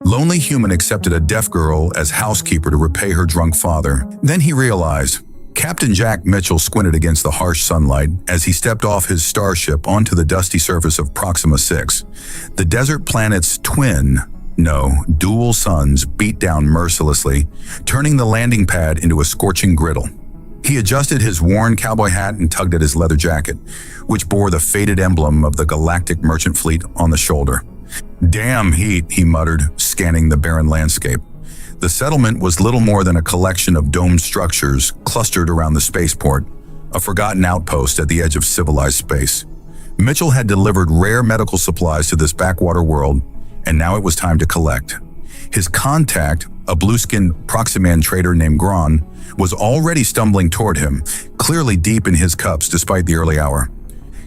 Lonely Human accepted a deaf girl as housekeeper to repay her drunk father. Then he realized. Captain Jack Mitchell squinted against the harsh sunlight as he stepped off his starship onto the dusty surface of Proxima 6. The desert planet's dual suns beat down mercilessly, turning the landing pad into a scorching griddle. He adjusted his worn cowboy hat and tugged at his leather jacket, which bore the faded emblem of the Galactic Merchant Fleet on the shoulder. "Damn heat," he muttered, scanning the barren landscape. The settlement was little more than a collection of domed structures clustered around the spaceport, a forgotten outpost at the edge of civilized space. Mitchell had delivered rare medical supplies to this backwater world, and now it was time to collect. His contact, a blue-skinned Proximan trader named Gron, was already stumbling toward him, clearly deep in his cups despite the early hour.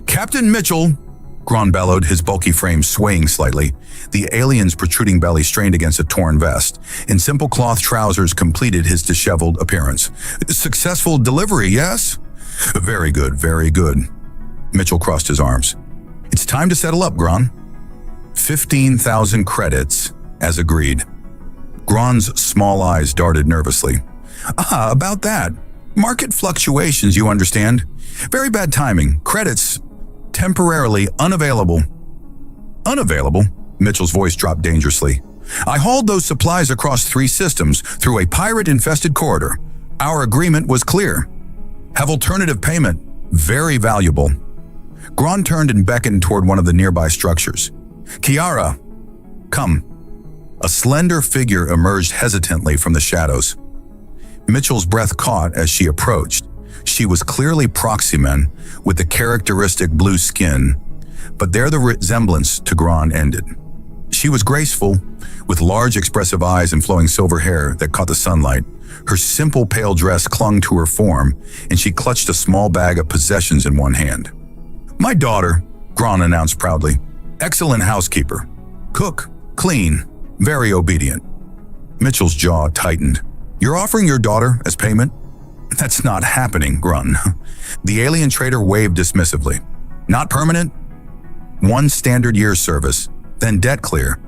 "Captain Mitchell!" Gron bellowed, his bulky frame swaying slightly, the alien's protruding belly strained against a torn vest, and simple cloth trousers completed his disheveled appearance. "Successful delivery, yes?" Very good, very good." Mitchell crossed his arms. "It's time to settle up, Gron." 15,000 credits, as agreed. Gron's small eyes darted nervously. About that. Market fluctuations, you understand. Very bad timing. Credits temporarily unavailable." "Unavailable?" Mitchell's voice dropped dangerously. "I hauled those supplies across 3 systems through a pirate-infested corridor. Our agreement was clear. Have alternative payment. Very valuable." Gron turned and beckoned toward one of the nearby structures. "Kiara, come." A slender figure emerged hesitantly from the shadows. Mitchell's breath caught as she approached. She was clearly Proximan, with the characteristic blue skin, but there the resemblance to Gron ended. She was graceful, with large expressive eyes and flowing silver hair that caught the sunlight. Her simple pale dress clung to her form, and she clutched a small bag of possessions in one hand. "My daughter," Gron announced proudly. "Excellent housekeeper. Cook, clean, very obedient." Mitchell's jaw tightened. "You're offering your daughter as payment?" "That's not happening, Gron." The alien trader waved dismissively. "Not permanent? 1 standard year's service, then debt clear."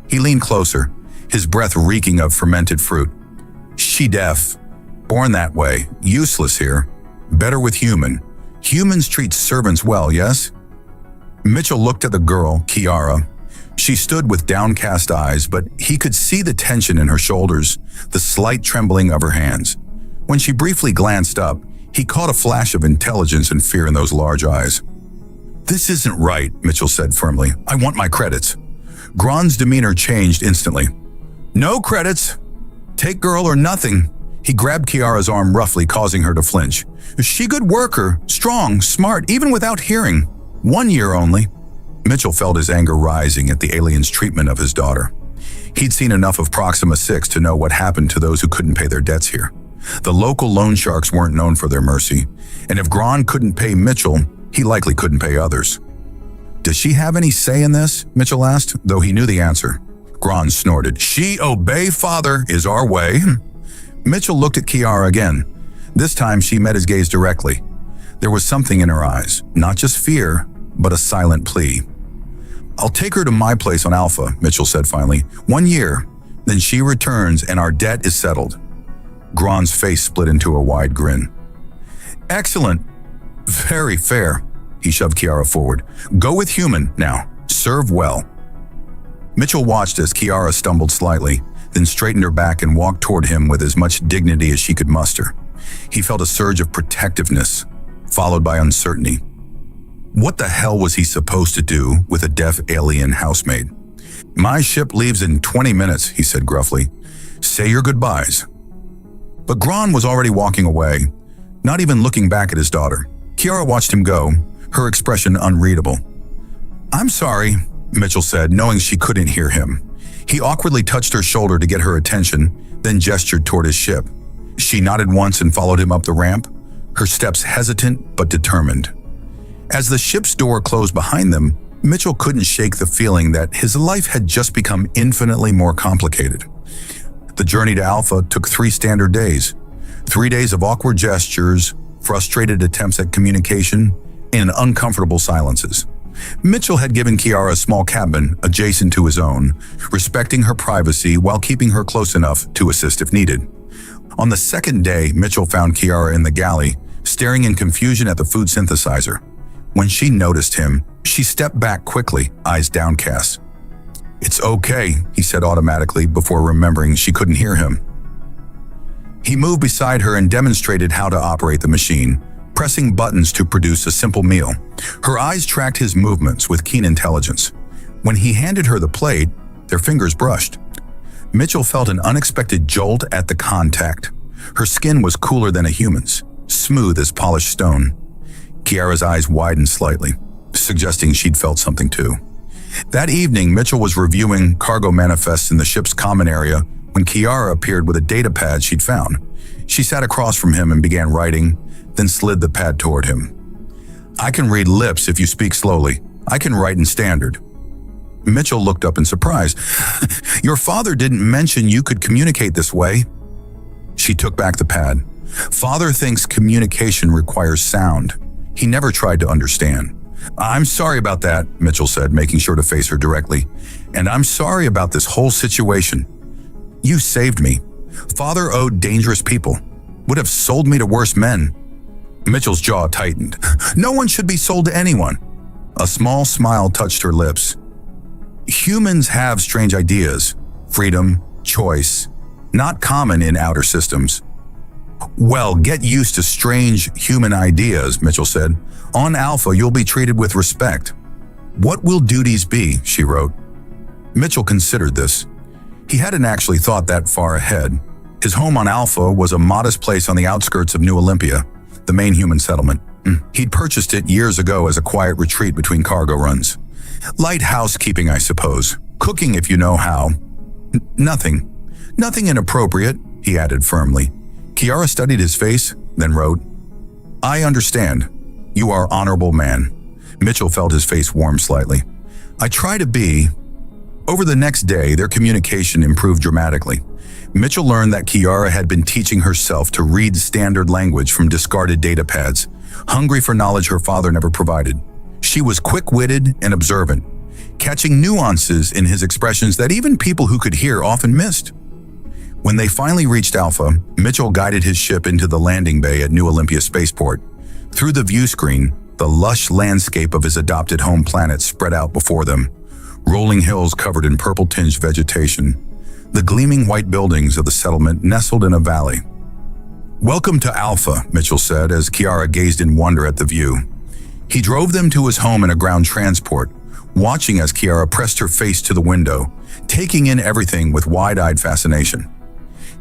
He leaned closer, his breath reeking of fermented fruit. "She deaf. Born that way. Useless here. Better with human. Humans treat servants well, yes?" Mitchell looked at the girl, Kiara. She stood with downcast eyes, but he could see the tension in her shoulders, the slight trembling of her hands. When she briefly glanced up, he caught a flash of intelligence and fear in those large eyes. "This isn't right," Mitchell said firmly. "I want my credits." Gron's demeanor changed instantly. "No credits. Take girl or nothing." He grabbed Kiara's arm roughly, causing her to flinch. "She good worker, strong, smart, even without hearing. 1 year only." Mitchell felt his anger rising at the alien's treatment of his daughter. He'd seen enough of Proxima 6 to know what happened to those who couldn't pay their debts here. The local loan sharks weren't known for their mercy, and if Gron couldn't pay Mitchell, he likely couldn't pay others. "Does she have any say in this?" Mitchell asked, though he knew the answer. Gron snorted. "She obey father is our way." Mitchell looked at Kiara again. This time she met his gaze directly. There was something in her eyes, not just fear, but a silent plea. "I'll take her to my place on Alpha," Mitchell said finally. 1 year, then she returns and our debt is settled." Gron's face split into a wide grin. "Excellent. Very fair." He shoved Kiara forward. "Go with human now. Serve well." Mitchell watched as Kiara stumbled slightly, then straightened her back and walked toward him with as much dignity as she could muster. He felt a surge of protectiveness, followed by uncertainty. What the hell was he supposed to do with a deaf alien housemaid? "My ship leaves in 20 minutes, he said gruffly. "Say your goodbyes." But Gron was already walking away, not even looking back at his daughter. Kiara watched him go, her expression unreadable. "I'm sorry," Mitchell said, knowing she couldn't hear him. He awkwardly touched her shoulder to get her attention, then gestured toward his ship. She nodded once and followed him up the ramp, her steps hesitant but determined. As the ship's door closed behind them, Mitchell couldn't shake the feeling that his life had just become infinitely more complicated. The journey to Alpha took 3 standard days. 3 days of awkward gestures, frustrated attempts at communication, and uncomfortable silences. Mitchell had given Kiara a small cabin adjacent to his own, respecting her privacy while keeping her close enough to assist if needed. On the second day, Mitchell found Kiara in the galley, staring in confusion at the food synthesizer. When she noticed him, she stepped back quickly, eyes downcast. "It's okay," he said automatically before remembering she couldn't hear him. He moved beside her and demonstrated how to operate the machine, pressing buttons to produce a simple meal. Her eyes tracked his movements with keen intelligence. When he handed her the plate, their fingers brushed. Mitchell felt an unexpected jolt at the contact. Her skin was cooler than a human's, smooth as polished stone. Kiara's eyes widened slightly, suggesting she'd felt something too. That evening, Mitchell was reviewing cargo manifests in the ship's common area when Kiara appeared with a data pad she'd found. She sat across from him and began writing, then slid the pad toward him. "I can read lips if you speak slowly. I can write in standard." Mitchell looked up in surprise. "Your father didn't mention you could communicate this way." She took back the pad. "Father thinks communication requires sound. He never tried to understand." "I'm sorry about that," Mitchell said, making sure to face her directly. "And I'm sorry about this whole situation. You saved me. Father owed dangerous people. Would have sold me to worse men." Mitchell's jaw tightened. "No one should be sold to anyone." A small smile touched her lips. "Humans have strange ideas. Freedom, choice. Not common in outer systems." "Well, get used to strange human ideas," Mitchell said. "On Alpha, you'll be treated with respect." "What will duties be?" she wrote. Mitchell considered this. He hadn't actually thought that far ahead. His home on Alpha was a modest place on the outskirts of New Olympia, the main human settlement. He'd purchased it years ago as a quiet retreat between cargo runs. "Light housekeeping, I suppose. Cooking if you know how." Nothing inappropriate," he added firmly. Kiara studied his face, then wrote, "I understand. You are honorable man." Mitchell felt his face warm slightly. "I try to be." Over the next day, their communication improved dramatically. Mitchell learned that Kiara had been teaching herself to read standard language from discarded data pads, hungry for knowledge her father never provided. She was quick-witted and observant, catching nuances in his expressions that even people who could hear often missed. When they finally reached Alpha, Mitchell guided his ship into the landing bay at New Olympia Spaceport. Through the view screen, the lush landscape of his adopted home planet spread out before them, rolling hills covered in purple-tinged vegetation, the gleaming white buildings of the settlement nestled in a valley. "Welcome to Alpha," Mitchell said as Kiara gazed in wonder at the view. He drove them to his home in a ground transport, watching as Kiara pressed her face to the window, taking in everything with wide-eyed fascination.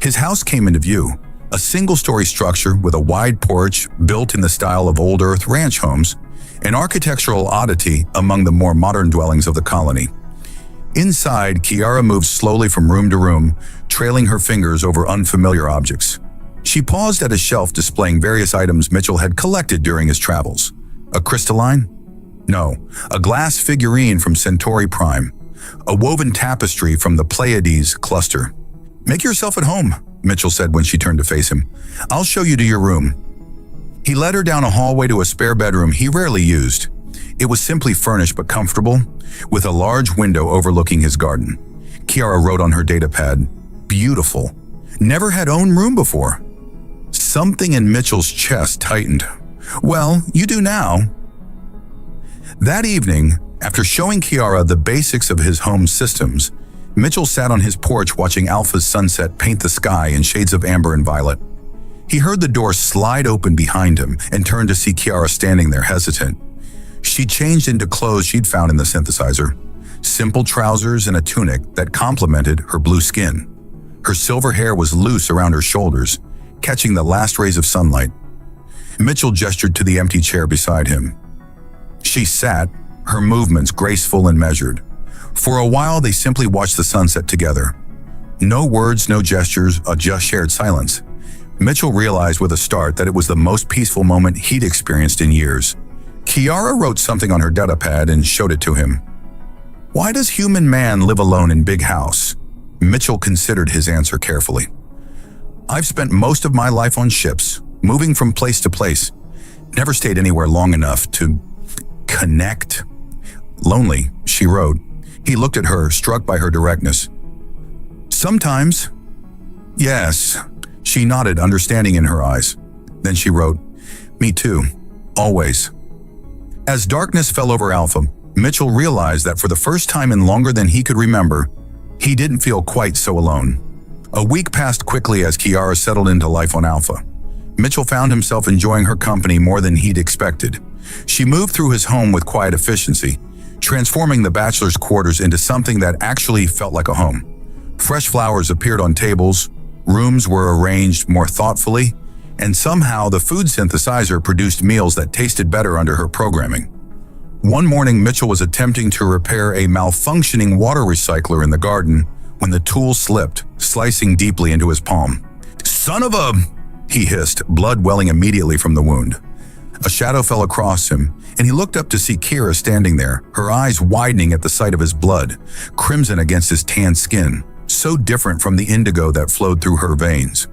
His house came into view, a single-story structure with a wide porch built in the style of old Earth ranch homes, an architectural oddity among the more modern dwellings of the colony. Inside, Kiara moved slowly from room to room, trailing her fingers over unfamiliar objects. She paused at a shelf displaying various items Mitchell had collected during his travels. A crystalline? No, a glass figurine from Centauri Prime, a woven tapestry from the Pleiades cluster. "Make yourself at home," Mitchell said when she turned to face him. "I'll show you to your room." He led her down a hallway to a spare bedroom he rarely used. It was simply furnished but comfortable, with a large window overlooking his garden. Kiara wrote on her datapad, "Beautiful. Never had own room before." Something in Mitchell's chest tightened. "Well, you do now." That evening, after showing Kiara the basics of his home systems, Mitchell sat on his porch watching Alpha's sunset paint the sky in shades of amber and violet. He heard the door slide open behind him and turned to see Kiara standing there hesitant. She changed into clothes she'd found in the synthesizer, simple trousers and a tunic that complemented her blue skin. Her silver hair was loose around her shoulders, catching the last rays of sunlight. Mitchell gestured to the empty chair beside him. She sat, her movements graceful and measured. For a while, they simply watched the sunset together. No words, no gestures, a just shared silence. Mitchell realized with a start that it was the most peaceful moment he'd experienced in years. Kiara wrote something on her datapad and showed it to him. "Why does human man live alone in big house?" Mitchell considered his answer carefully. "I've spent most of my life on ships, moving from place to place. Never stayed anywhere long enough to connect. Lonely, she wrote. He looked at her, struck by her directness. Sometimes. Yes. She nodded, understanding in her eyes. Then she wrote, Me too. Always. As darkness fell over Alpha, Mitchell realized that for the first time in longer than he could remember, he didn't feel quite so alone. A week passed quickly as Kiara settled into life on Alpha. Mitchell found himself enjoying her company more than he'd expected. She moved through his home with quiet efficiency, transforming the bachelor's quarters into something that actually felt like a home. Fresh flowers appeared on tables, rooms were arranged more thoughtfully, and somehow the food synthesizer produced meals that tasted better under her programming. One morning, Mitchell was attempting to repair a malfunctioning water recycler in the garden when the tool slipped, slicing deeply into his palm. "Son of a..." he hissed, blood welling immediately from the wound. A shadow fell across him, and he looked up to see Kira standing there, her eyes widening at the sight of his blood, crimson against his tan skin, so different from the indigo that flowed through her veins.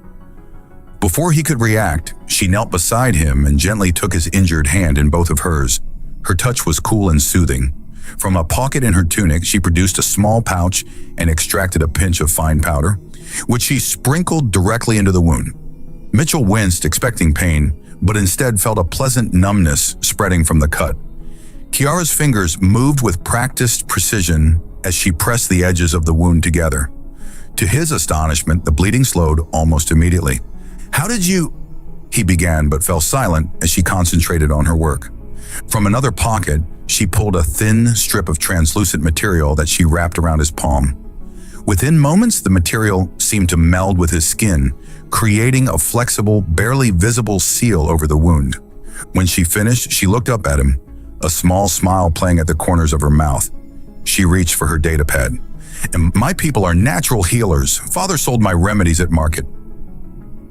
Before he could react, she knelt beside him and gently took his injured hand in both of hers. Her touch was cool and soothing. From a pocket in her tunic, she produced a small pouch and extracted a pinch of fine powder, which she sprinkled directly into the wound. Mitchell winced, expecting pain, but instead felt a pleasant numbness spreading from the cut. Kiara's fingers moved with practiced precision as she pressed the edges of the wound together. To his astonishment, the bleeding slowed almost immediately. "How did you..." he began, but fell silent as she concentrated on her work. From another pocket, she pulled a thin strip of translucent material that she wrapped around his palm. Within moments, the material seemed to meld with his skin, creating a flexible, barely visible seal over the wound. When she finished, she looked up at him, a small smile playing at the corners of her mouth. She reached for her datapad. "And my people are natural healers. Father sold my remedies at market."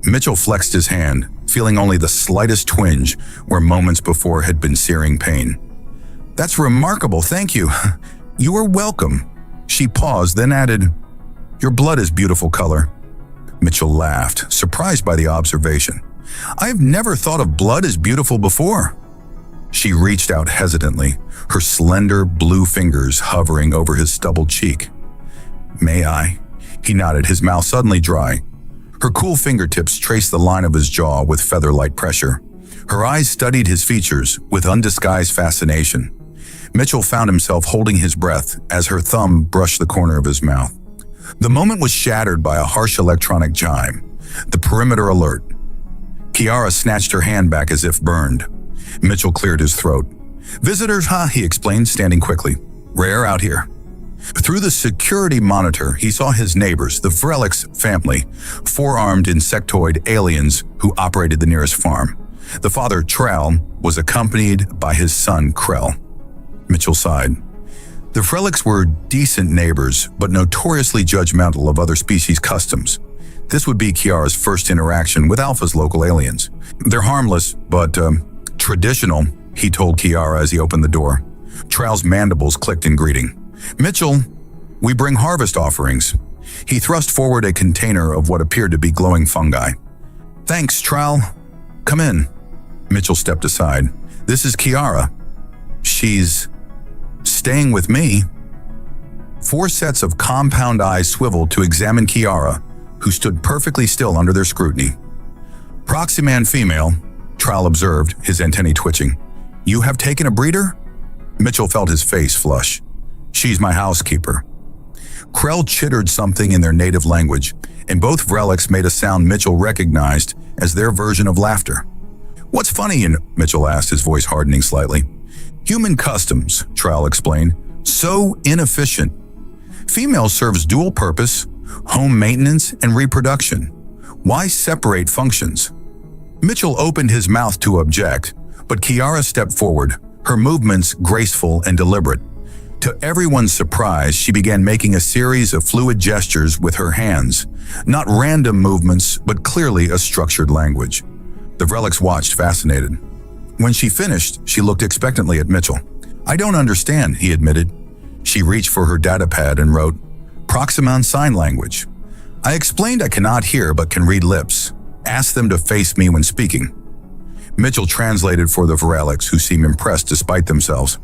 Mitchell flexed his hand, feeling only the slightest twinge where moments before had been searing pain. "That's remarkable, thank you. You are welcome." She paused, then added, "Your blood is beautiful color." Mitchell laughed, surprised by the observation. "I've never thought of blood as beautiful before." She reached out hesitantly, her slender blue fingers hovering over his stubbled cheek. "May I?" He nodded, his mouth suddenly dry. Her cool fingertips traced the line of his jaw with feather-light pressure. Her eyes studied his features with undisguised fascination. Mitchell found himself holding his breath as her thumb brushed the corner of his mouth. The moment was shattered by a harsh electronic chime, the perimeter alert. Kiara snatched her hand back as if burned. Mitchell cleared his throat. "Visitors, huh?" he explained, standing quickly. "Rare out here." Through the security monitor, he saw his neighbors, the Vrelix family, four-armed insectoid aliens who operated the nearest farm. The father, Trell, was accompanied by his son, Krell. Mitchell sighed. The Vrelix were decent neighbors, but notoriously judgmental of other species' customs. This would be Kiara's first interaction with Alpha's local aliens. "They're harmless, but traditional," he told Kiara as he opened the door. Trell's mandibles clicked in greeting. "Mitchell, we bring harvest offerings." He thrust forward a container of what appeared to be glowing fungi. "Thanks, Trell. Come in." Mitchell stepped aside. "This is Kiara. She's staying with me." 4 sets of compound eyes swiveled to examine Kiara, who stood perfectly still under their scrutiny. "Proxyman female," Trell observed, his antennae twitching. "You have taken a breeder?" Mitchell felt his face flush. "She's my housekeeper." Krell chittered something in their native language, and both Vrelix made a sound Mitchell recognized as their version of laughter. "What's funny?" Mitchell asked, his voice hardening slightly. "Human customs," Trell explained. "So inefficient. Female serves dual purpose, home maintenance, and reproduction. Why separate functions?" Mitchell opened his mouth to object, but Kiara stepped forward, her movements graceful and deliberate. To everyone's surprise, she began making a series of fluid gestures with her hands, not random movements, but clearly a structured language. The Vrelix watched, fascinated. When she finished, she looked expectantly at Mitchell. "I don't understand," he admitted. She reached for her datapad and wrote, "Proximon Sign Language. I explained I cannot hear but can read lips. Ask them to face me when speaking." Mitchell translated for the Vrelix, who seemed impressed despite themselves.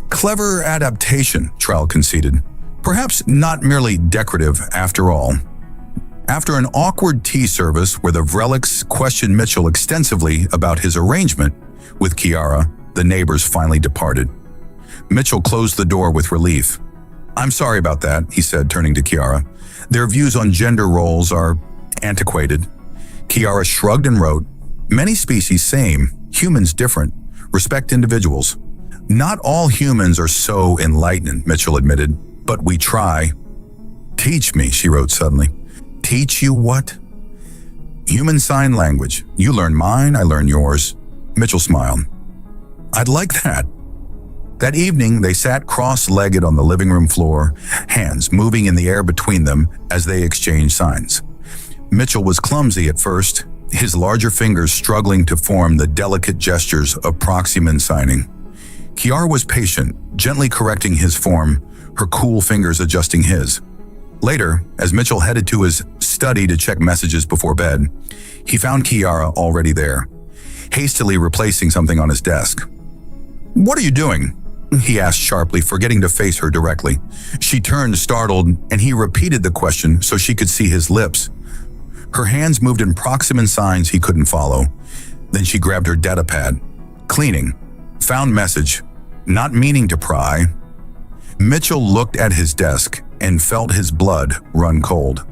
Clever adaptation, Trowell conceded. Perhaps not merely decorative after all. After an awkward tea service where the Vrelics questioned Mitchell extensively about his arrangement with Kiara, the neighbors finally departed. Mitchell closed the door with relief. "I'm sorry about that," he said, turning to Kiara. "Their views on gender roles are antiquated." Kiara shrugged and wrote, "Many species same, humans different. Respect individuals." "Not all humans are so enlightened," Mitchell admitted, "but we try." "Teach me," she wrote suddenly. "Teach you what?" "Human sign language. You learn mine, I learn yours." Mitchell smiled. "I'd like that." That evening, they sat cross-legged on the living room floor, hands moving in the air between them as they exchanged signs. Mitchell was clumsy at first, his larger fingers struggling to form the delicate gestures of proximan signing. Kiara was patient, gently correcting his form, her cool fingers adjusting his. Later, as Mitchell headed to his study to check messages before bed, he found Kiara already there, hastily replacing something on his desk. "What are you doing?" he asked sharply, forgetting to face her directly. She turned startled, and he repeated the question so she could see his lips. Her hands moved in proximan signs he couldn't follow. Then she grabbed her datapad. "Cleaning. Found message. Not meaning to pry." Mitchell looked at his desk and felt his blood run cold.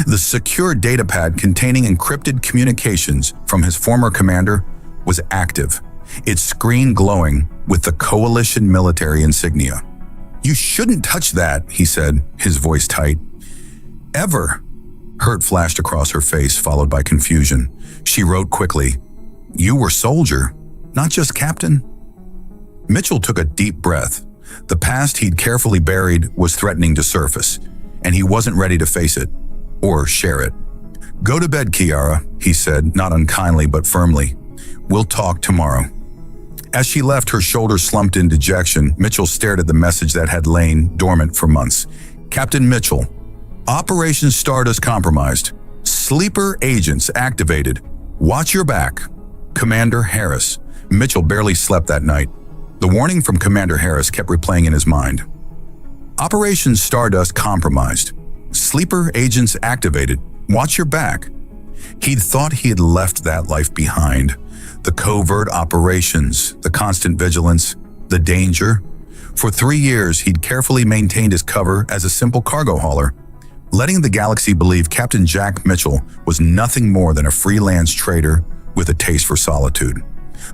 The secure datapad containing encrypted communications from his former commander was active, its screen glowing with the Coalition military insignia. "You shouldn't touch that," he said, his voice tight. "Ever." Hurt flashed across her face, followed by confusion. She wrote quickly, "You were soldier, not just captain?" Mitchell took a deep breath. The past he'd carefully buried was threatening to surface, and he wasn't ready to face it, or share it. "Go to bed, Kiara," he said, not unkindly but firmly. "We'll talk tomorrow." As she left, her shoulders slumped in dejection, Mitchell stared at the message that had lain dormant for months. "Captain Mitchell, Operation Stardust compromised. Sleeper agents activated. Watch your back. Commander Harris." Mitchell barely slept that night. The warning from Commander Harris kept replaying in his mind. Operation Stardust compromised. Sleeper agents activated. Watch your back. He'd thought he had left that life behind. The covert operations, the constant vigilance, the danger. For 3 years, he'd carefully maintained his cover as a simple cargo hauler, letting the galaxy believe Captain Jack Mitchell was nothing more than a freelance trader with a taste for solitude.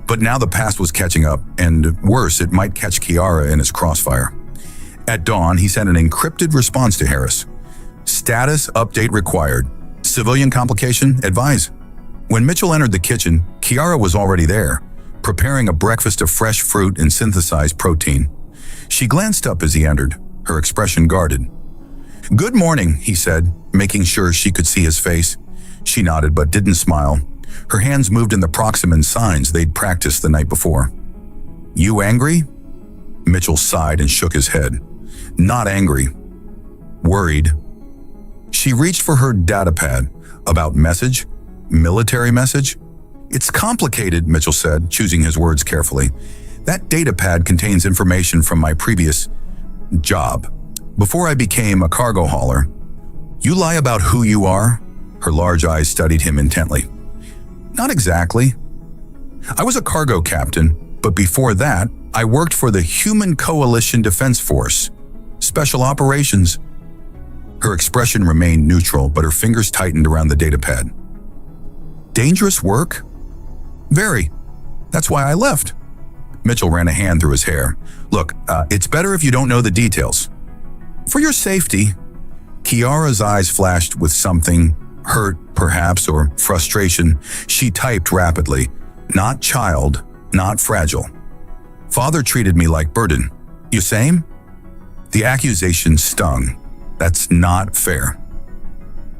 But now the past was catching up, and worse, it might catch Kiara in his crossfire. At dawn, he sent an encrypted response to Harris. "Status update required. Civilian complication, advise." When Mitchell entered the kitchen, Kiara was already there, preparing a breakfast of fresh fruit and synthesized protein. She glanced up as he entered, her expression guarded. "Good morning," he said, making sure she could see his face. She nodded but didn't smile. Her hands moved in the proximan signs they'd practiced the night before. "You angry?" Mitchell sighed and shook his head. "Not angry. Worried." She reached for her datapad. "About message? Military message?" "It's complicated," Mitchell said, choosing his words carefully. "That datapad contains information from my previous job. Before I became a cargo hauler." "You lie about who you are?" Her large eyes studied him intently. "Not exactly. I was a cargo captain, but before that, I worked for the Human Coalition Defense Force, Special Operations." Her expression remained neutral, but her fingers tightened around the datapad. "Dangerous work?" "Very. That's why I left." Mitchell ran a hand through his hair. "Look, it's better if you don't know the details." "For your safety." Kiara's eyes flashed with something, hurt perhaps, or frustration. She typed rapidly. "Not child, not fragile. Father treated me like burden. You same?" The accusation stung. "That's not fair."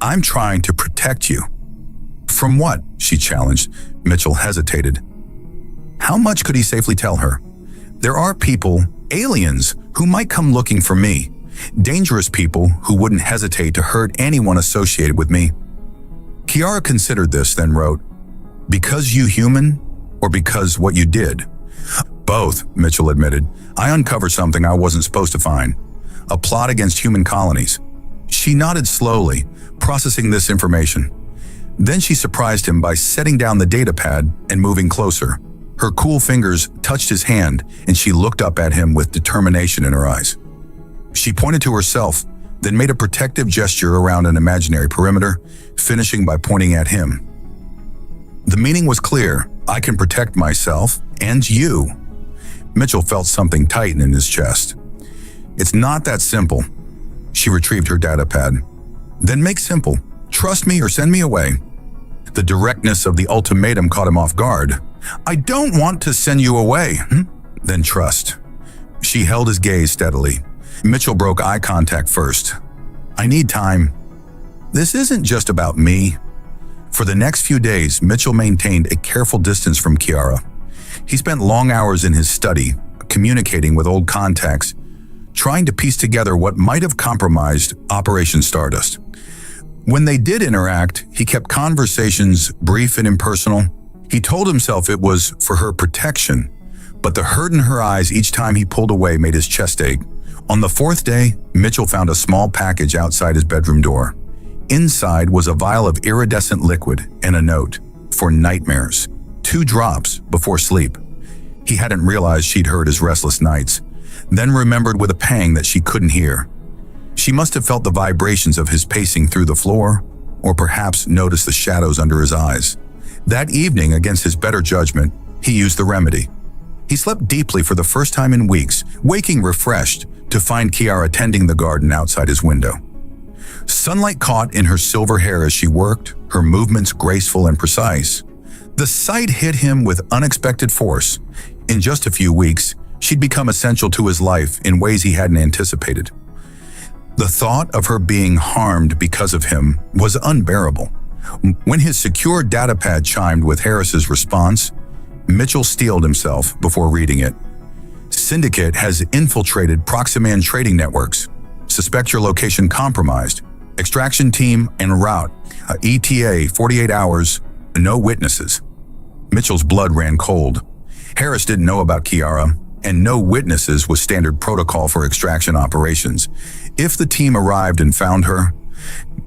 "I'm trying to protect you." "From what?" she challenged. Mitchell hesitated. How much could he safely tell her? "There are people, aliens, who might come looking for me. Dangerous people who wouldn't hesitate to hurt anyone associated with me." Kiara considered this, then wrote, "Because you human, or because what you did?" Both, Mitchell admitted. I uncovered something I wasn't supposed to find. A plot against human colonies. She nodded slowly, processing this information. Then she surprised him by setting down the datapad and moving closer. Her cool fingers touched his hand, and she looked up at him with determination in her eyes. She pointed to herself, then made a protective gesture around an imaginary perimeter, finishing by pointing at him. The meaning was clear. I can protect myself and you. Mitchell felt something tighten in his chest. It's not that simple. She retrieved her datapad. Then make simple. Trust me or send me away. The directness of the ultimatum caught him off guard. I don't want to send you away. Then trust. She held his gaze steadily. Mitchell broke eye contact first. I need time. This isn't just about me. For the next few days, Mitchell maintained a careful distance from Kiara. He spent long hours in his study, communicating with old contacts, trying to piece together what might have compromised Operation Stardust. When they did interact, he kept conversations brief and impersonal. He told himself it was for her protection, but the hurt in her eyes each time he pulled away made his chest ache. On the fourth day, Mitchell found a small package outside his bedroom door. Inside was a vial of iridescent liquid and a note, for nightmares, 2 drops before sleep. He hadn't realized she'd heard his restless nights, then remembered with a pang that she couldn't hear. She must have felt the vibrations of his pacing through the floor, or perhaps noticed the shadows under his eyes. That evening, against his better judgment, he used the remedy. He slept deeply for the first time in weeks, waking refreshed to find Kiara tending the garden outside his window. Sunlight caught in her silver hair as she worked, her movements graceful and precise. The sight hit him with unexpected force. In just a few weeks, she'd become essential to his life in ways he hadn't anticipated. The thought of her being harmed because of him was unbearable. When his secure datapad chimed with Harris's response, Mitchell steeled himself before reading it. Syndicate has infiltrated Proximan trading networks. Suspect your location compromised. Extraction team en route. ETA 48 hours. No witnesses. Mitchell's blood ran cold. Harris didn't know about Kiara, and no witnesses was standard protocol for extraction operations. If the team arrived and found her,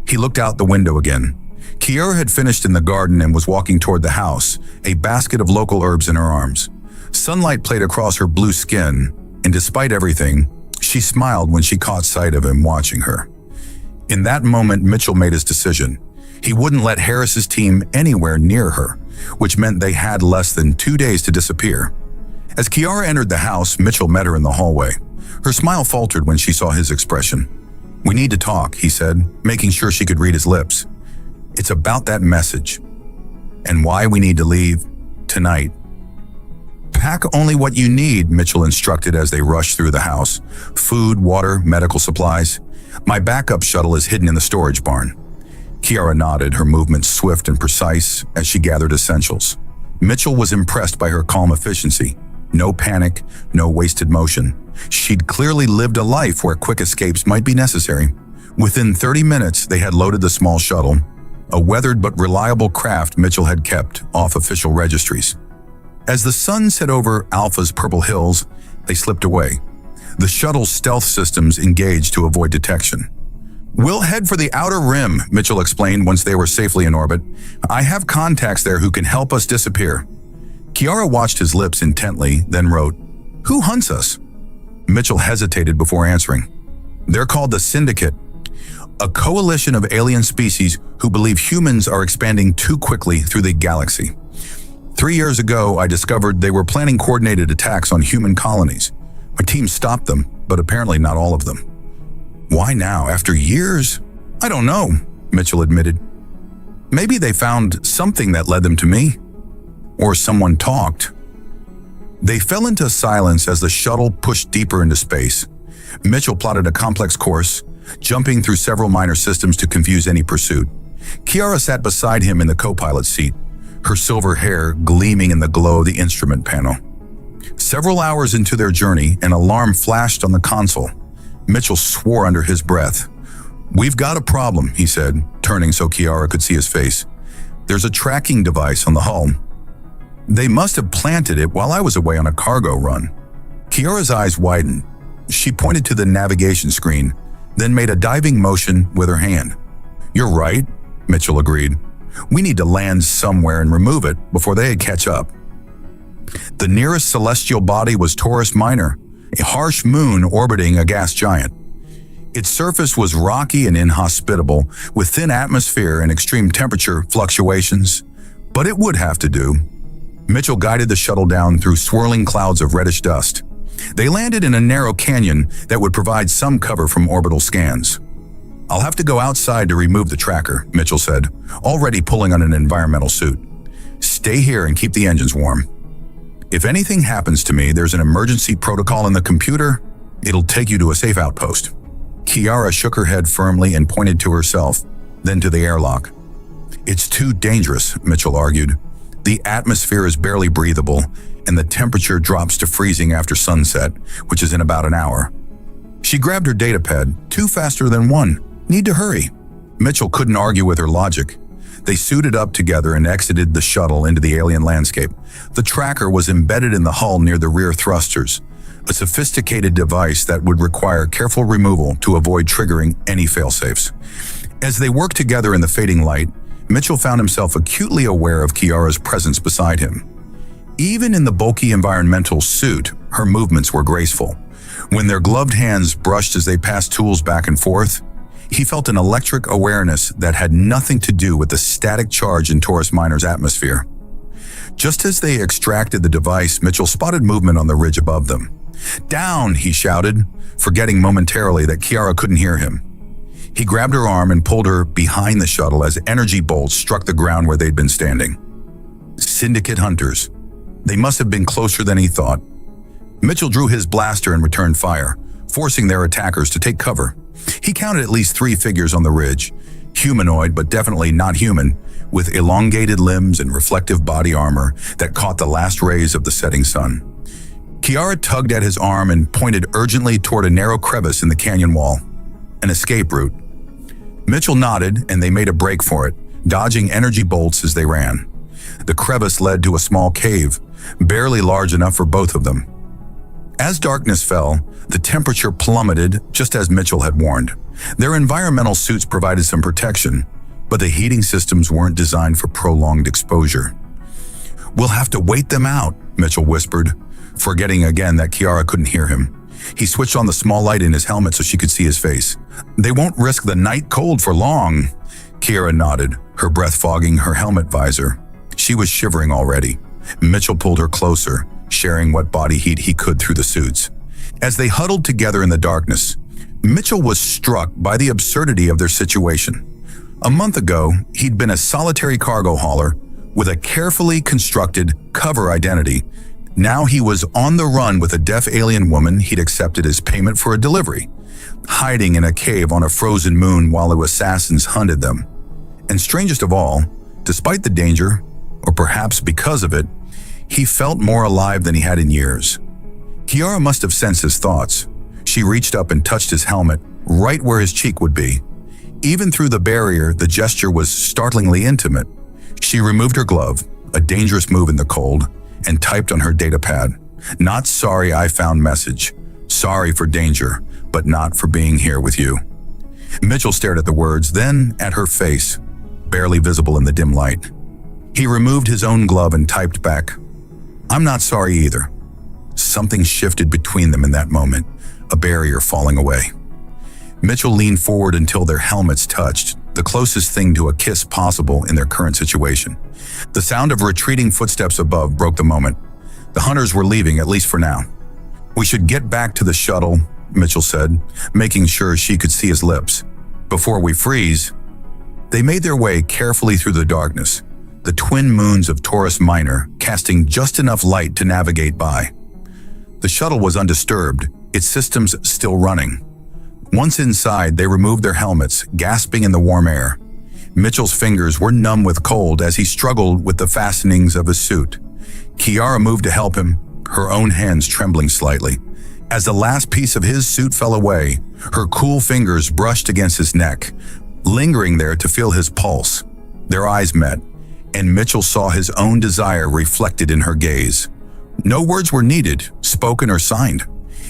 he looked out the window again. Kiara had finished in the garden and was walking toward the house, a basket of local herbs in her arms. Sunlight played across her blue skin, and despite everything, she smiled when she caught sight of him watching her. In that moment, Mitchell made his decision. He wouldn't let Harris's team anywhere near her, which meant they had less than 2 days to disappear. As Kiara entered the house, Mitchell met her in the hallway. Her smile faltered when she saw his expression. We need to talk, he said, making sure she could read his lips. It's about that message, and why we need to leave tonight. Pack only what you need, Mitchell instructed as they rushed through the house. Food, water, medical supplies. My backup shuttle is hidden in the storage barn. Kiara nodded, her movements swift and precise as she gathered essentials. Mitchell was impressed by her calm efficiency. No panic, no wasted motion. She'd clearly lived a life where quick escapes might be necessary. Within 30 minutes, they had loaded the small shuttle, a weathered but reliable craft Mitchell had kept off official registries. As the sun set over Alpha's purple hills, they slipped away. The shuttle's stealth systems engaged to avoid detection. We'll head for the outer rim, Mitchell explained once they were safely in orbit. I have contacts there who can help us disappear. Kiara watched his lips intently, then wrote, Who hunts us? Mitchell hesitated before answering. They're called the Syndicate, a coalition of alien species who believe humans are expanding too quickly through the galaxy. 3 years ago, I discovered they were planning coordinated attacks on human colonies. My team stopped them, but apparently not all of them. Why now, after years? I don't know, Mitchell admitted. Maybe they found something that led them to me. Or someone talked. They fell into silence as the shuttle pushed deeper into space. Mitchell plotted a complex course, jumping through several minor systems to confuse any pursuit. Kiara sat beside him in the co-pilot seat, her silver hair gleaming in the glow of the instrument panel. Several hours into their journey, an alarm flashed on the console. Mitchell swore under his breath. We've got a problem, he said, turning so Kiara could see his face. There's a tracking device on the hull. They must have planted it while I was away on a cargo run. Kiara's eyes widened. She pointed to the navigation screen, then made a diving motion with her hand. "You're right," Mitchell agreed. "We need to land somewhere and remove it before they catch up." The nearest celestial body was Taurus Minor, a harsh moon orbiting a gas giant. Its surface was rocky and inhospitable, with thin atmosphere and extreme temperature fluctuations, but it would have to do. Mitchell guided the shuttle down through swirling clouds of reddish dust. They landed in a narrow canyon that would provide some cover from orbital scans. "I'll have to go outside to remove the tracker," Mitchell said, already pulling on an environmental suit. "Stay here and keep the engines warm. If anything happens to me, there's an emergency protocol in the computer. It'll take you to a safe outpost." Kiara shook her head firmly and pointed to herself, then to the airlock. "It's too dangerous," Mitchell argued. "The atmosphere is barely breathable, and the temperature drops to freezing after sunset, which is in about an hour." She grabbed her datapad. "Two faster than one. Need to hurry." Mitchell couldn't argue with her logic. They suited up together and exited the shuttle into the alien landscape. The tracker was embedded in the hull near the rear thrusters, a sophisticated device that would require careful removal to avoid triggering any failsafes. As they worked together in the fading light, Mitchell found himself acutely aware of Kiara's presence beside him. Even in the bulky environmental suit, her movements were graceful. When their gloved hands brushed as they passed tools back and forth, he felt an electric awareness that had nothing to do with the static charge in Taurus Minor's atmosphere. Just as they extracted the device, Mitchell spotted movement on the ridge above them. "Down!" he shouted, forgetting momentarily that Kiara couldn't hear him. He grabbed her arm and pulled her behind the shuttle as energy bolts struck the ground where they'd been standing. Syndicate hunters. They must have been closer than he thought. Mitchell drew his blaster and returned fire, forcing their attackers to take cover. He counted at least 3 figures on the ridge, humanoid but definitely not human, with elongated limbs and reflective body armor that caught the last rays of the setting sun. Kiara tugged at his arm and pointed urgently toward a narrow crevice in the canyon wall. An escape route. Mitchell nodded and they made a break for it, dodging energy bolts as they ran. The crevice led to a small cave, barely large enough for both of them. As darkness fell, the temperature plummeted just as Mitchell had warned. Their environmental suits provided some protection, but the heating systems weren't designed for prolonged exposure. "We'll have to wait them out," Mitchell whispered, forgetting again that Kiara couldn't hear him. He switched on the small light in his helmet so she could see his face. "They won't risk the night cold for long." Kiara nodded, her breath fogging her helmet visor. She was shivering already. Mitchell pulled her closer, sharing what body heat he could through the suits. As they huddled together in the darkness, Mitchell was struck by the absurdity of their situation. A month ago, he'd been a solitary cargo hauler with a carefully constructed cover identity. Now he was on the run with a deaf alien woman he'd accepted as payment for a delivery, hiding in a cave on a frozen moon while the assassins hunted them. And strangest of all, despite the danger, or perhaps because of it, he felt more alive than he had in years. Kiara must have sensed his thoughts. She reached up and touched his helmet, right where his cheek would be. Even through the barrier, the gesture was startlingly intimate. She removed her glove, a dangerous move in the cold, and typed on her datapad, "Not sorry I found message. Sorry for danger, but not for being here with you." Mitchell stared at the words, then at her face, barely visible in the dim light. He removed his own glove and typed back, "I'm not sorry either." Something shifted between them in that moment, a barrier falling away. Mitchell leaned forward until their helmets touched, the closest thing to a kiss possible in their current situation. The sound of retreating footsteps above broke the moment. The hunters were leaving, at least for now. "We should get back to the shuttle," Mitchell said, making sure she could see his lips. "Before we freeze." They made their way carefully through the darkness, the twin moons of Taurus Minor casting just enough light to navigate by. The shuttle was undisturbed, its systems still running. Once inside, they removed their helmets, gasping in the warm air. Mitchell's fingers were numb with cold as he struggled with the fastenings of his suit. Kiara moved to help him, her own hands trembling slightly. As the last piece of his suit fell away, her cool fingers brushed against his neck, lingering there to feel his pulse. Their eyes met, and Mitchell saw his own desire reflected in her gaze. No words were needed, spoken or signed.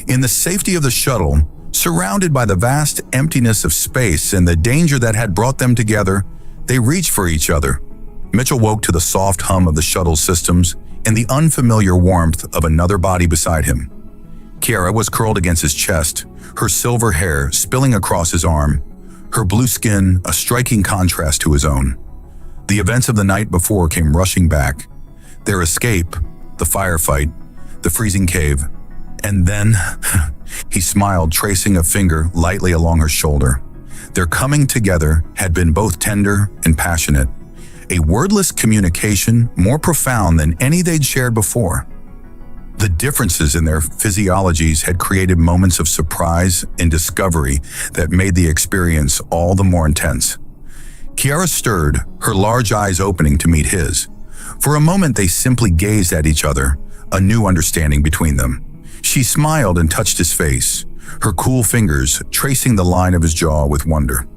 In the safety of the shuttle, surrounded by the vast emptiness of space and the danger that had brought them together, they reached for each other. Mitchell woke to the soft hum of the shuttle's systems and the unfamiliar warmth of another body beside him. Kiara was curled against his chest, her silver hair spilling across his arm, her blue skin a striking contrast to his own. The events of the night before came rushing back. Their escape, the firefight, the freezing cave, and then he smiled, tracing a finger lightly along her shoulder. Their coming together had been both tender and passionate, a wordless communication more profound than any they'd shared before. The differences in their physiologies had created moments of surprise and discovery that made the experience all the more intense. Kiara stirred, her large eyes opening to meet his. For a moment they simply gazed at each other, a new understanding between them. She smiled and touched his face, her cool fingers tracing the line of his jaw with wonder.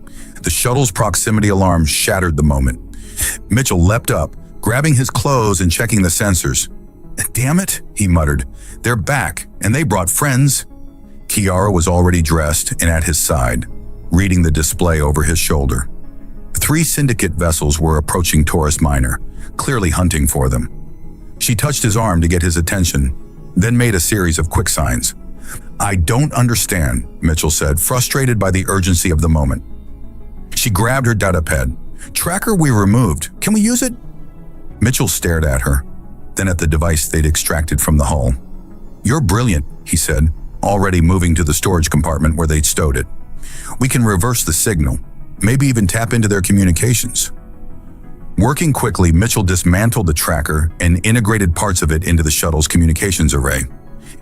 The shuttle's proximity alarm shattered the moment. Mitchell leapt up, grabbing his clothes and checking the sensors. "Damn it," he muttered. "They're back, and they brought friends." Kiara was already dressed and at his side, reading the display over his shoulder. 3 syndicate vessels were approaching Taurus Minor, clearly hunting for them. She touched his arm to get his attention, then made a series of quick signs. "I don't understand," Mitchell said, frustrated by the urgency of the moment. She grabbed her datapad. "Tracker we removed. Can we use it?" Mitchell stared at her, then at the device they'd extracted from the hull. "You're brilliant," he said, already moving to the storage compartment where they'd stowed it. "We can reverse the signal, maybe even tap into their communications." Working quickly, Mitchell dismantled the tracker and integrated parts of it into the shuttle's communications array.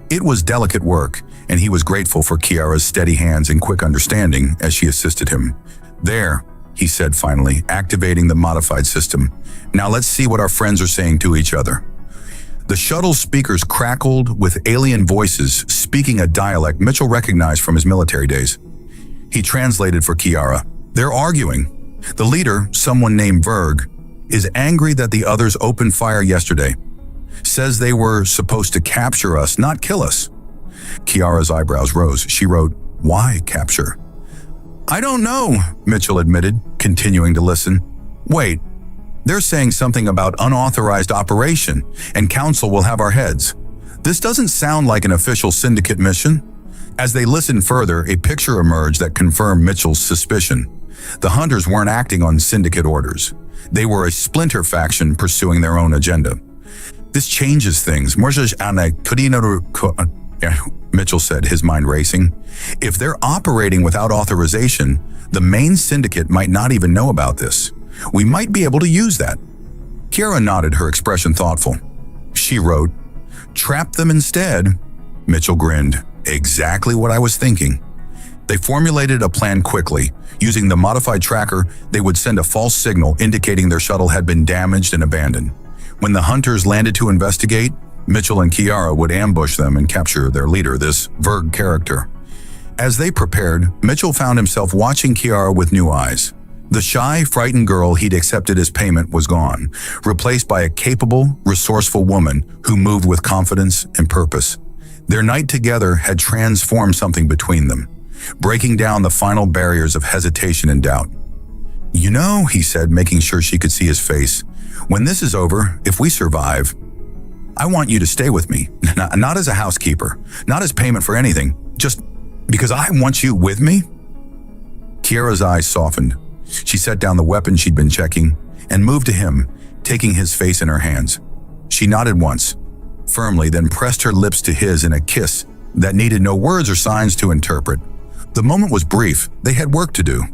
It was delicate work, and he was grateful for Kiara's steady hands and quick understanding as she assisted him. "There," he said finally, activating the modified system. "Now let's see what our friends are saying to each other." The shuttle's speakers crackled with alien voices speaking a dialect Mitchell recognized from his military days. He translated for Kiara. "They're arguing. The leader, someone named Verg, is angry that the others opened fire yesterday. Says they were supposed to capture us, not kill us." Kiara's eyebrows rose. She wrote, "Why capture?" "I don't know," Mitchell admitted, continuing to listen. "Wait, they're saying something about unauthorized operation, and Council will have our heads. This doesn't sound like an official syndicate mission." As they listened further, a picture emerged that confirmed Mitchell's suspicion. The hunters weren't acting on syndicate orders. They were a splinter faction pursuing their own agenda. "This changes things," Mitchell said, his mind racing. "If they're operating without authorization, the main syndicate might not even know about this. We might be able to use that." Kiara nodded, her expression thoughtful. She wrote, "Trap them instead." Mitchell grinned. "Exactly what I was thinking." They formulated a plan quickly. Using the modified tracker, they would send a false signal indicating their shuttle had been damaged and abandoned. When the hunters landed to investigate, Mitchell and Kiara would ambush them and capture their leader, this Verg character. As they prepared, Mitchell found himself watching Kiara with new eyes. The shy, frightened girl he'd accepted as payment was gone, replaced by a capable, resourceful woman who moved with confidence and purpose. Their night together had transformed something between them, breaking down the final barriers of hesitation and doubt. "You know," he said, making sure she could see his face, "when this is over, if we survive, I want you to stay with me, not as a housekeeper, not as payment for anything, just because I want you with me." Kiara's eyes softened. She set down the weapon she'd been checking and moved to him, taking his face in her hands. She nodded once, firmly, then pressed her lips to his in a kiss that needed no words or signs to interpret. The moment was brief. They had work to do,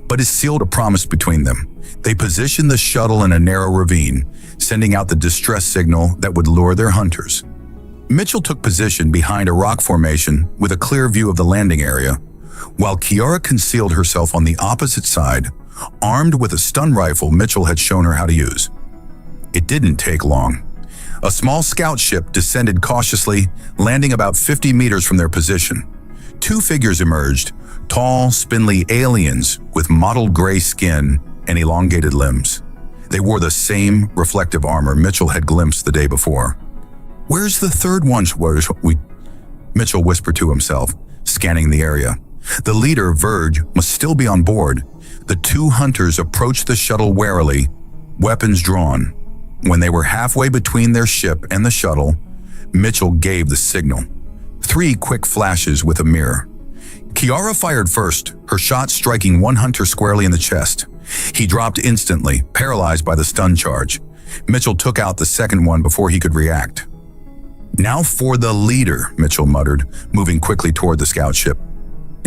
but it sealed a promise between them. They positioned the shuttle in a narrow ravine, sending out the distress signal that would lure their hunters. Mitchell took position behind a rock formation with a clear view of the landing area, while Kiara concealed herself on the opposite side, armed with a stun rifle Mitchell had shown her how to use. It didn't take long. A small scout ship descended cautiously, landing about 50 meters from their position. 2 figures emerged, tall, spindly aliens with mottled gray skin and elongated limbs. They wore the same reflective armor Mitchell had glimpsed the day before. "Where's the third one?" Mitchell whispered to himself, scanning the area. The leader, Verge, must still be on board. The two hunters approached the shuttle warily, weapons drawn. When they were halfway between their ship and the shuttle, Mitchell gave the signal. 3 quick flashes with a mirror. Kiara fired first, her shot striking one hunter squarely in the chest. He dropped instantly, paralyzed by the stun charge. Mitchell took out the second one before he could react. "Now for the leader," Mitchell muttered, moving quickly toward the scout ship.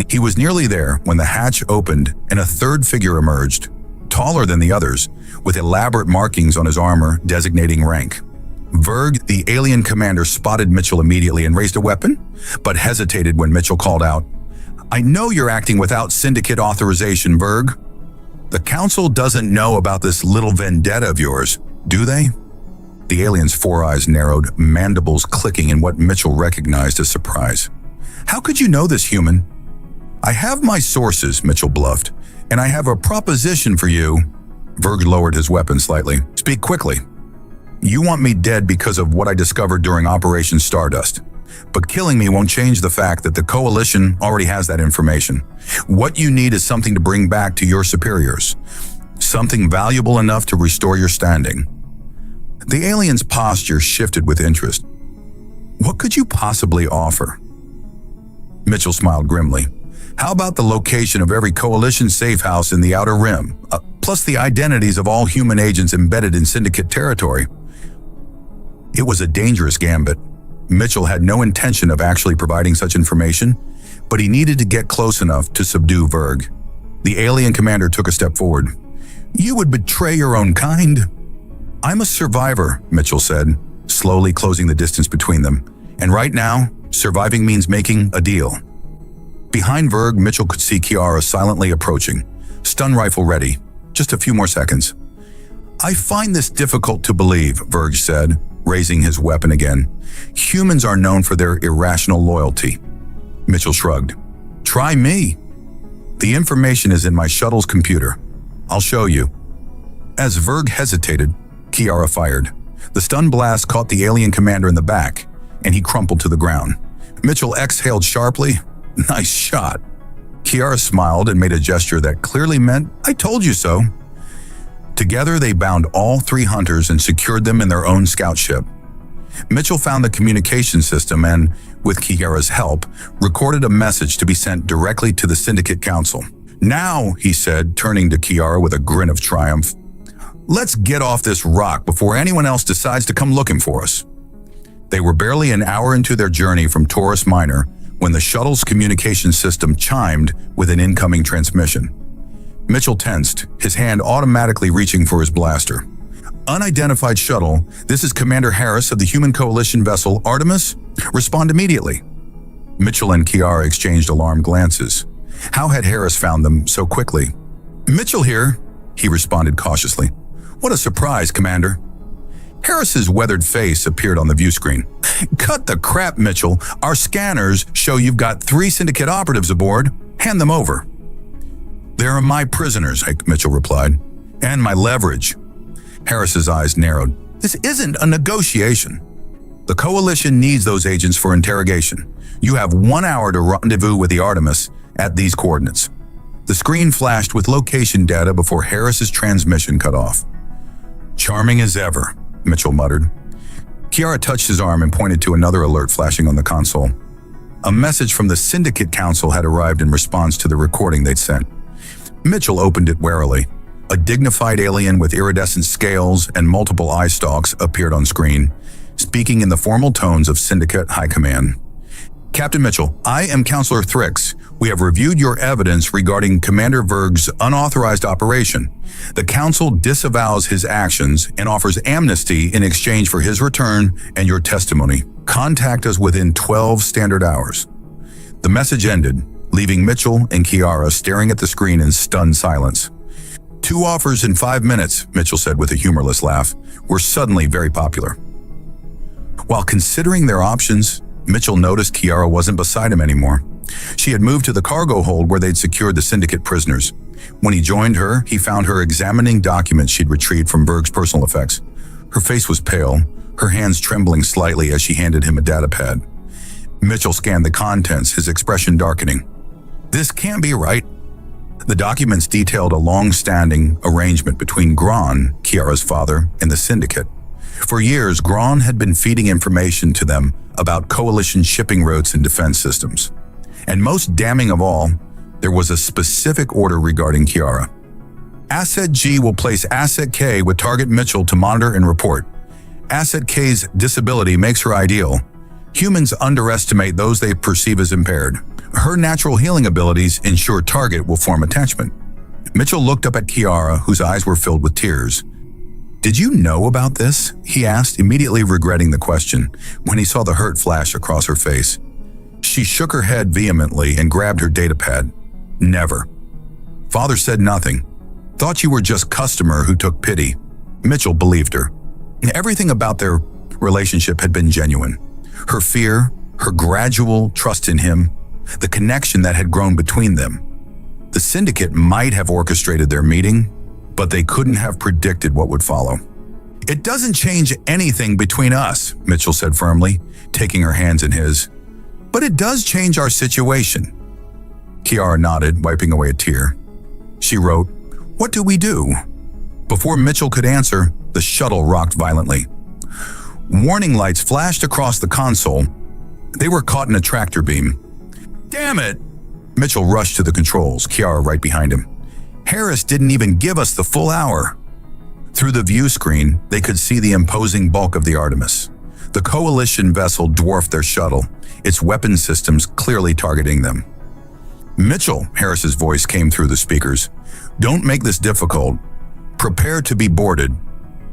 He was nearly there when the hatch opened and a third figure emerged, taller than the others, with elaborate markings on his armor designating rank. Verg, the alien commander, spotted Mitchell immediately and raised a weapon, but hesitated when Mitchell called out, "I know you're acting without Syndicate authorization, Verg. The Council doesn't know about this little vendetta of yours, do they?" The alien's 4 eyes narrowed, mandibles clicking in what Mitchell recognized as surprise. "How could you know this, human?" "I have my sources," Mitchell bluffed, "and I have a proposition for you." Verg lowered his weapon slightly. "Speak quickly. You want me dead because of what I discovered during Operation Stardust. But killing me won't change the fact that the Coalition already has that information. What you need is something to bring back to your superiors. Something valuable enough to restore your standing." The alien's posture shifted with interest. "What could you possibly offer?" Mitchell smiled grimly. "How about the location of every Coalition safe house in the Outer Rim, plus the identities of all human agents embedded in Syndicate territory?" It was a dangerous gambit. Mitchell had no intention of actually providing such information, but he needed to get close enough to subdue Verg. The alien commander took a step forward. "You would betray your own kind." "I'm a survivor," Mitchell said, slowly closing the distance between them. "And right now, surviving means making a deal." Behind Verg, Mitchell could see Kiara silently approaching, stun rifle ready. Just a few more seconds. "I find this difficult to believe," Verg said, raising his weapon again. "Humans are known for their irrational loyalty." Mitchell shrugged. "Try me. The information is in my shuttle's computer. I'll show you." As Verg hesitated, Kiara fired. The stun blast caught the alien commander in the back, and he crumpled to the ground. Mitchell exhaled sharply. "Nice shot." Kiara smiled and made a gesture that clearly meant, "I told you so." Together, they bound all 3 hunters and secured them in their own scout ship. Mitchell found the communication system and, with Kiara's help, recorded a message to be sent directly to the Syndicate Council. "Now," he said, turning to Kiara with a grin of triumph, "let's get off this rock before anyone else decides to come looking for us." They were barely an hour into their journey from Taurus Minor when the shuttle's communication system chimed with an incoming transmission. Mitchell tensed, his hand automatically reaching for his blaster. "Unidentified shuttle, this is Commander Harris of the Human Coalition vessel Artemis. Respond immediately." Mitchell and Kiara exchanged alarmed glances. How had Harris found them so quickly? "Mitchell here," he responded cautiously. "What a surprise, Commander." Harris's weathered face appeared on the view screen. "Cut the crap, Mitchell. Our scanners show you've got 3 Syndicate operatives aboard. Hand them over." "They are my prisoners," Mitchell replied, "and my leverage." Harris's eyes narrowed. "This isn't a negotiation. The Coalition needs those agents for interrogation. You have 1 hour to rendezvous with the Artemis at these coordinates." The screen flashed with location data before Harris's transmission cut off. "Charming as ever," Mitchell muttered. Kiara touched his arm and pointed to another alert flashing on the console. A message from the Syndicate Council had arrived in response to the recording they'd sent. Mitchell opened it warily. A dignified alien with iridescent scales and multiple eye stalks appeared on screen, speaking in the formal tones of Syndicate High Command. "Captain Mitchell, I am Counselor Thrix. We have reviewed your evidence regarding Commander Verg's unauthorized operation. The Council disavows his actions and offers amnesty in exchange for his return and your testimony. Contact us within 12 standard hours." The message ended, leaving Mitchell and Kiara staring at the screen in stunned silence. 2 offers in 5 minutes, Mitchell said with a humorless laugh, were suddenly very popular. While considering their options, Mitchell noticed Kiara wasn't beside him anymore. She had moved to the cargo hold where they'd secured the Syndicate prisoners. When he joined her, he found her examining documents she'd retrieved from Berg's personal effects. Her face was pale, her hands trembling slightly as she handed him a datapad. Mitchell scanned the contents, his expression darkening. This can't be right. The documents detailed a long-standing arrangement between Gron, Kiara's father, and the Syndicate. For years, Gron had been feeding information to them about Coalition shipping routes and defense systems. And most damning of all, there was a specific order regarding Kiara. Asset G will place Asset K with Target Mitchell to monitor and report. Asset K's disability makes her ideal. Humans underestimate those they perceive as impaired. Her natural healing abilities ensure Target will form attachment. Mitchell looked up at Kiara, whose eyes were filled with tears. "Did you know about this?" he asked, immediately regretting the question when he saw the hurt flash across her face. She shook her head vehemently and grabbed her datapad. "Never. Father said nothing. Thought you were just customer who took pity." Mitchell believed her. Everything about their relationship had been genuine. Her fear, her gradual trust in him, the connection that had grown between them. The Syndicate might have orchestrated their meeting, but they couldn't have predicted what would follow. "It doesn't change anything between us," Mitchell said firmly, taking her hands in his. "But it does change our situation." Kiara nodded, wiping away a tear. She wrote, "What do we do?" Before Mitchell could answer, the shuttle rocked violently. Warning lights flashed across the console. They were caught in a tractor beam. "Damn it!" Mitchell rushed to the controls, Kiara right behind him. "Harris didn't even give us the full hour." Through the view screen, they could see the imposing bulk of the Artemis. The Coalition vessel dwarfed their shuttle, its weapon systems clearly targeting them. "Mitchell," Harris's voice came through the speakers. "Don't make this difficult. Prepare to be boarded."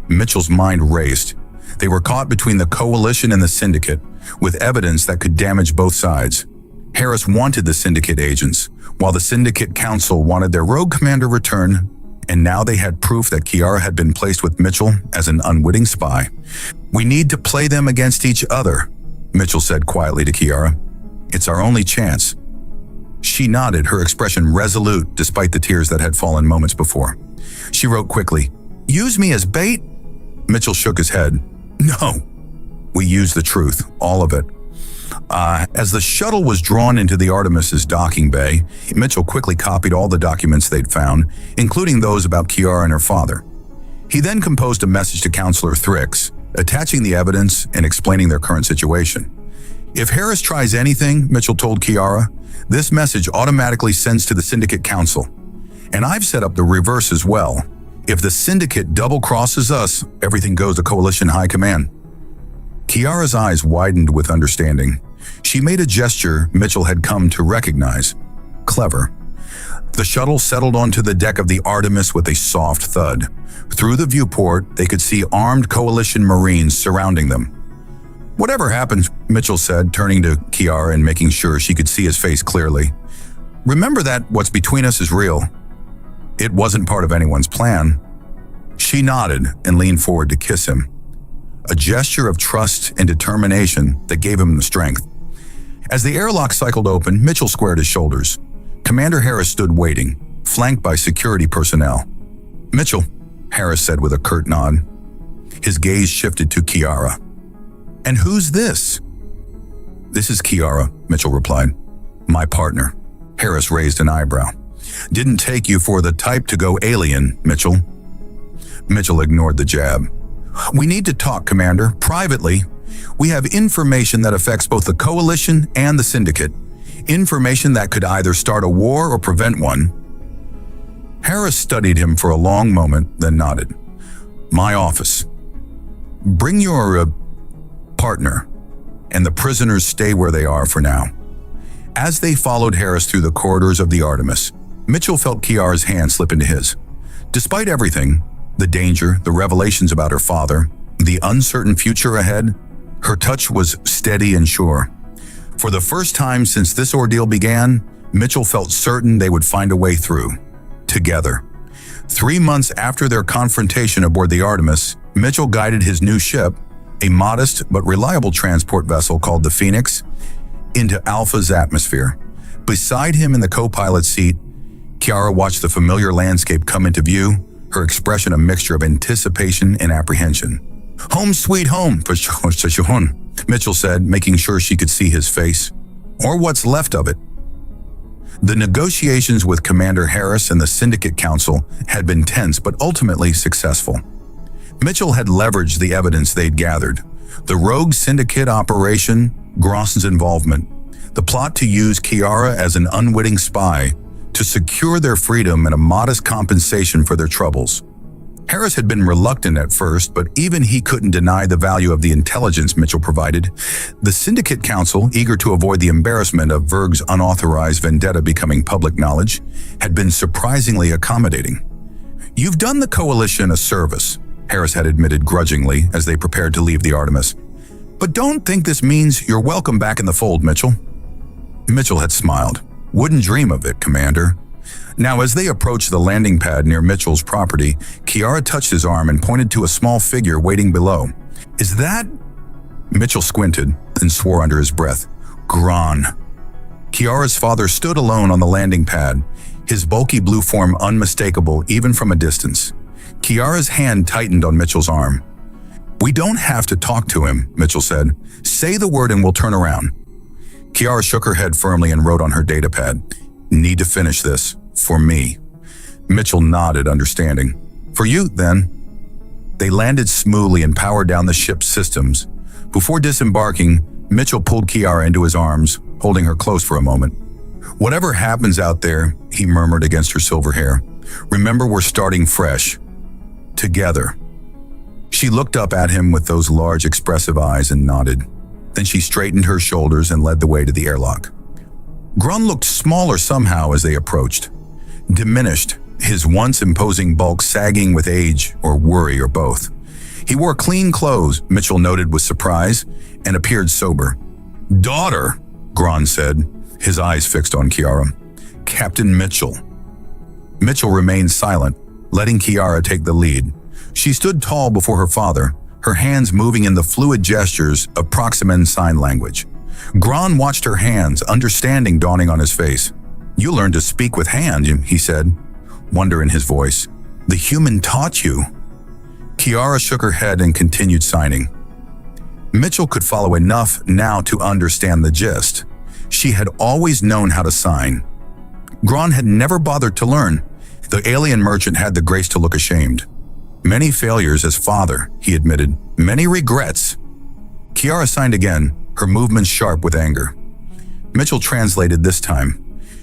Mitchell's mind raced. They were caught between the Coalition and the Syndicate, with evidence that could damage both sides. Harris wanted the Syndicate agents, while the Syndicate Council wanted their rogue commander returned, and now they had proof that Kiara had been placed with Mitchell as an unwitting spy. "We need to play them against each other," Mitchell said quietly to Kiara. "It's our only chance." She nodded, her expression resolute despite the tears that had fallen moments before. She wrote quickly, "Use me as bait?" Mitchell shook his head. "No. We use the truth, all of it." As the shuttle was drawn into the Artemis's docking bay, Mitchell quickly copied all the documents they'd found, including those about Kiara and her father. He then composed a message to Counselor Thrix, attaching the evidence and explaining their current situation. "If Harris tries anything," Mitchell told Kiara, "this message automatically sends to the Syndicate Council. And I've set up the reverse as well. If the Syndicate double-crosses us, everything goes to Coalition High Command." Kiara's eyes widened with understanding. She made a gesture Mitchell had come to recognize. Clever. The shuttle settled onto the deck of the Artemis with a soft thud. Through the viewport, they could see armed Coalition Marines surrounding them. "Whatever happens," Mitchell said, turning to Kiara and making sure she could see his face clearly, "remember that what's between us is real. It wasn't part of anyone's plan." She nodded and leaned forward to kiss him. A gesture of trust and determination that gave him the strength. As the airlock cycled open, Mitchell squared his shoulders. Commander Harris stood waiting, flanked by security personnel. "Mitchell," Harris said with a curt nod. His gaze shifted to Kiara. "And who's this?" "This is Kiara," Mitchell replied. "My partner." Harris raised an eyebrow. "Didn't take you for the type to go alien, Mitchell." Mitchell ignored the jab. "We need to talk, Commander, privately. We have information that affects both the Coalition and the Syndicate. Information that could either start a war or prevent one." Harris studied him for a long moment, then nodded. "My office. Bring your partner, and the prisoners stay where they are for now." As they followed Harris through the corridors of the Artemis, Mitchell felt Kiara's hand slip into his. Despite everything, the danger, the revelations about her father, the uncertain future ahead, her touch was steady and sure. For the first time since this ordeal began, Mitchell felt certain they would find a way through. Together. 3 months after their confrontation aboard the Artemis, Mitchell guided his new ship, a modest but reliable transport vessel called the Phoenix, into Alpha's atmosphere. Beside him in the co-pilot seat, Kiara watched the familiar landscape come into view, her expression a mixture of anticipation and apprehension. "Home sweet home," Mitchell said, making sure she could see his face. Or what's left of it. The negotiations with Commander Harris and the Syndicate Council had been tense but ultimately successful. Mitchell had leveraged the evidence they'd gathered. The rogue syndicate operation, Gross's involvement, the plot to use Kiara as an unwitting spy to secure their freedom and a modest compensation for their troubles. Harris had been reluctant at first, but even he couldn't deny the value of the intelligence Mitchell provided. The Syndicate Council, eager to avoid the embarrassment of Verg's unauthorized vendetta becoming public knowledge, had been surprisingly accommodating. "You've done the Coalition a service," Harris had admitted grudgingly as they prepared to leave the Artemis. "But don't think this means you're welcome back in the fold, Mitchell." Mitchell had smiled. "Wouldn't dream of it, Commander." Now, as they approached the landing pad near Mitchell's property, Kiara touched his arm and pointed to a small figure waiting below. "Is that—" Mitchell squinted, then swore under his breath. "Gron." Kiara's father stood alone on the landing pad, his bulky blue form unmistakable even from a distance. Kiara's hand tightened on Mitchell's arm. "We don't have to talk to him," Mitchell said. "Say the word and we'll turn around." Kiara shook her head firmly and wrote on her datapad, "Need to finish this. For me." Mitchell nodded, understanding. "For you, then." They landed smoothly and powered down the ship's systems. Before disembarking, Mitchell pulled Kiara into his arms, holding her close for a moment. "Whatever happens out there," he murmured against her silver hair, "remember we're starting fresh. Together." She looked up at him with those large, expressive eyes and nodded. Then she straightened her shoulders and led the way to the airlock. Gron looked smaller somehow as they approached. Diminished, his once imposing bulk sagging with age or worry or both. He wore clean clothes, Mitchell noted with surprise, and appeared sober. "Daughter," Gron said, his eyes fixed on Kiara. "Captain Mitchell." Mitchell remained silent, letting Kiara take the lead. She stood tall before her father, her hands moving in the fluid gestures of Proximan sign language. Gron watched her hands, understanding dawning on his face. "You learned to speak with hand," he said, wonder in his voice. "The human taught you." Kiara shook her head and continued signing. Mitchell could follow enough now to understand the gist. She had always known how to sign. Gron had never bothered to learn. The alien merchant had the grace to look ashamed. "Many failures as father," he admitted. "Many regrets." Kiara signed again, her movements sharp with anger. Mitchell translated this time.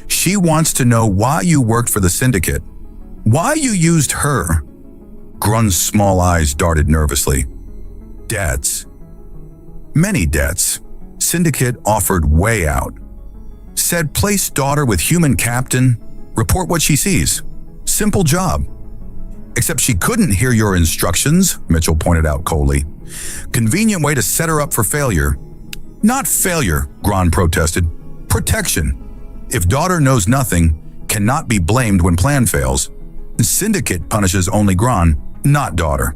"She wants to know why you worked for the Syndicate. Why you used her." Grun's small eyes darted nervously. "Debts. Many debts. Syndicate offered way out. Said place daughter with human captain, report what she sees. Simple job. Except she couldn't hear your instructions," Mitchell pointed out coldly. "Convenient way to set her up for failure." "Not failure," Gron protested. "Protection. If daughter knows nothing, cannot be blamed when plan fails. The Syndicate punishes only Gron, not daughter."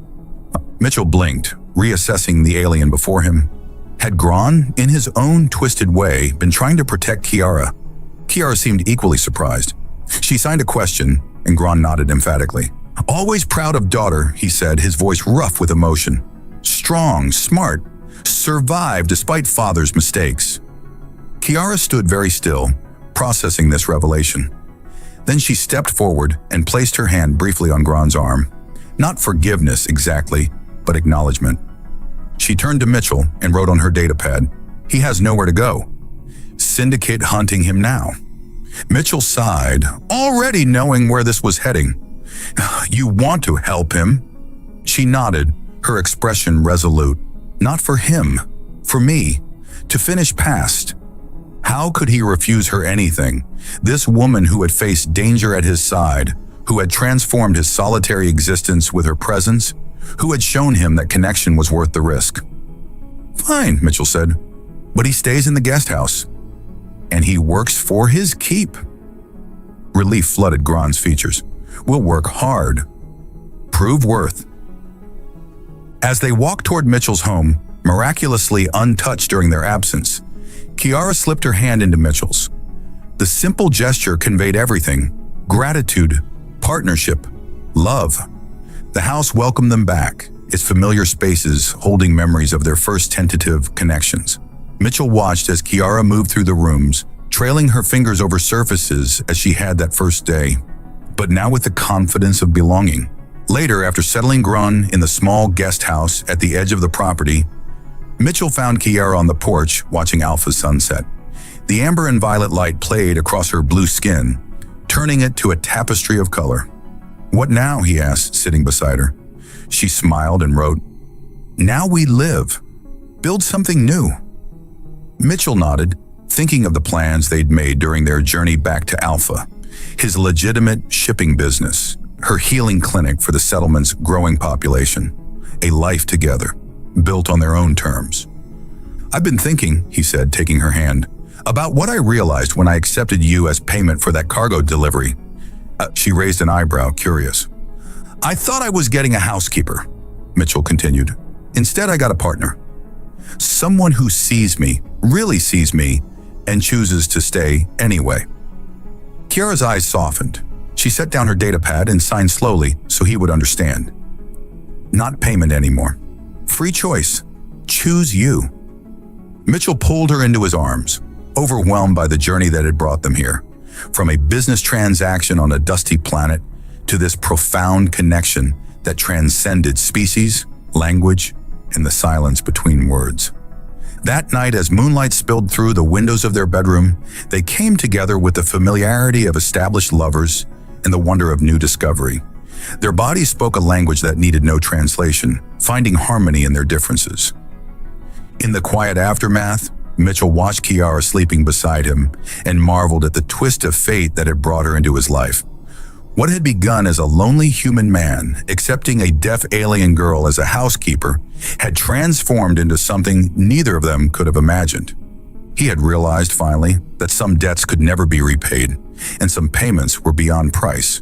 Mitchell blinked, reassessing the alien before him. Had Gron, in his own twisted way, been trying to protect Kiara? Kiara seemed equally surprised. She signed a question, and Gron nodded emphatically. "Always proud of daughter," he said, his voice rough with emotion. "Strong, smart, survived despite father's mistakes." Kiara stood very still, processing this revelation. Then she stepped forward and placed her hand briefly on Gron's arm. Not forgiveness exactly, but acknowledgement. She turned to Mitchell and wrote on her datapad, "He has nowhere to go. Syndicate hunting him now." Mitchell sighed, already knowing where this was heading. "You want to help him?" She nodded, her expression resolute. "Not for him, for me, to finish past." How could he refuse her anything? This woman who had faced danger at his side, who had transformed his solitary existence with her presence, who had shown him that connection was worth the risk. "Fine," Mitchell said, "but he stays in the guest house. And he works for his keep." Relief flooded Gron's features. "We'll work hard. Prove worth." As they walked toward Mitchell's home, miraculously untouched during their absence, Kiara slipped her hand into Mitchell's. The simple gesture conveyed everything. Gratitude, partnership, love. The house welcomed them back, its familiar spaces holding memories of their first tentative connections. Mitchell watched as Kiara moved through the rooms, trailing her fingers over surfaces as she had that first day, but now with the confidence of belonging. Later, after settling Grun in the small guest house at the edge of the property, Mitchell found Kiara on the porch watching Alpha's sunset. The amber and violet light played across her blue skin, turning it to a tapestry of color. "What now?" he asked, sitting beside her. She smiled and wrote, "Now we live. Build something new." Mitchell nodded, thinking of the plans they'd made during their journey back to Alpha, his legitimate shipping business, her healing clinic for the settlement's growing population, a life together, built on their own terms. "I've been thinking," he said, taking her hand, "about what I realized when I accepted you as payment for that cargo delivery." She raised an eyebrow, curious. "I thought I was getting a housekeeper," Mitchell continued. "Instead, I got a partner. Someone who sees me, really sees me, and chooses to stay anyway." Kiara's eyes softened. She set down her data pad and signed slowly so he would understand. "Not payment anymore. Free choice. Choose you." Mitchell pulled her into his arms, overwhelmed by the journey that had brought them here. From a business transaction on a dusty planet to this profound connection that transcended species, language, and the silence between words. That night, as moonlight spilled through the windows of their bedroom, they came together with the familiarity of established lovers and the wonder of new discovery. Their bodies spoke a language that needed no translation, finding harmony in their differences. In the quiet aftermath, Mitchell watched Kiara sleeping beside him and marveled at the twist of fate that had brought her into his life. What had begun as a lonely human man accepting a deaf alien girl as a housekeeper had transformed into something neither of them could have imagined. He had realized finally that some debts could never be repaid, and some payments were beyond price.